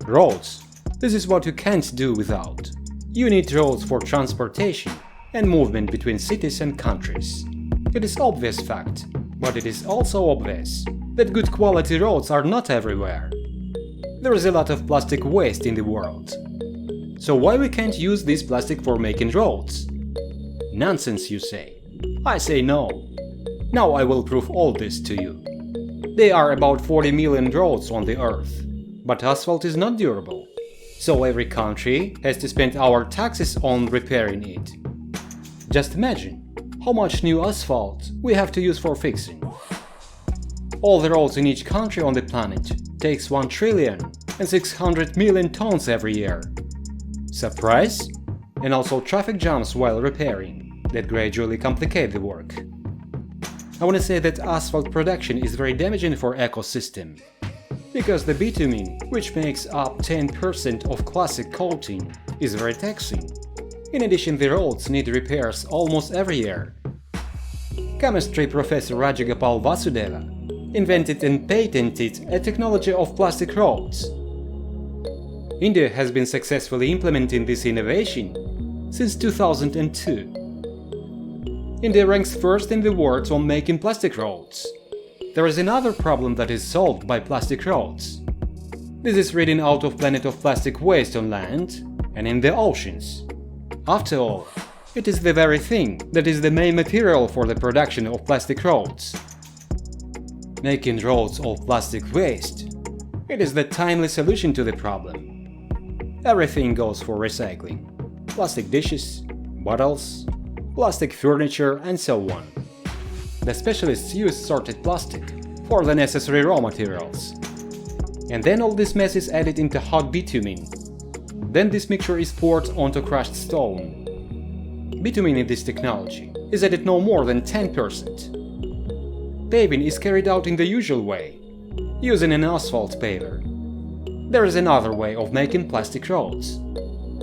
Roads. This is what you can't do without. You need roads for transportation and movement between cities and countries. It is obvious fact, but it is also obvious that good quality roads are not everywhere. There is a lot of plastic waste in the world. So why we can't use this plastic for making roads? Nonsense, you say. I say no. Now I will prove all this to you. There are about 40 million roads on the earth, but asphalt is not durable. So every country has to spend our taxes on repairing it. Just imagine how much new asphalt we have to use for fixing. All the roads in each country on the planet takes 1 trillion and 600 million tons every year. Surprise? And also traffic jams while repairing that gradually complicate the work. I want to say that asphalt production is very damaging for ecosystem. Because the bitumen, which makes up 10% of classic coating, is very taxing. In addition, the roads need repairs almost every year. Chemistry professor Rajagopal Vasudeva invented and patented a technology of plastic roads. India has been successfully implementing this innovation since 2002. India ranks first in the world on making plastic roads. There is another problem that is solved by plastic roads. This is ridding out of planet of plastic waste on land and in the oceans. After all, it is the very thing that is the main material for the production of plastic roads. Making roads of plastic waste, it is the timely solution to the problem. Everything goes for recycling. Plastic dishes, bottles, plastic furniture and so on. The specialists use sorted plastic for the necessary raw materials. And then all this mess is added into hot bitumen. Then this mixture is poured onto crushed stone. Bitumen in this technology is added no more than 10%. Paving is carried out in the usual way, using an asphalt paver. There is another way of making plastic roads.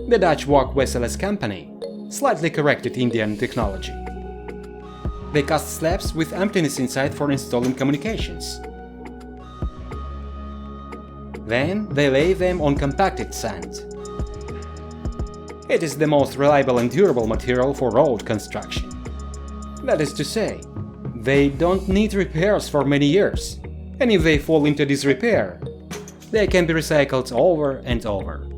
The Dutch Walk Wessels company slightly corrected Indian technology. They cast slabs with emptiness inside for installing communications. Then they lay them on compacted sand. It is the most reliable and durable material for road construction. That is to say, they don't need repairs for many years, and if they fall into disrepair, they can be recycled over and over.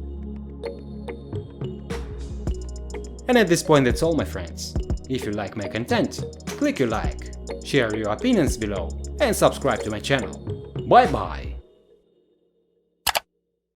And at this point that's all, my friends. If you like my content, click your like, share your opinions below and subscribe to my channel. Bye bye!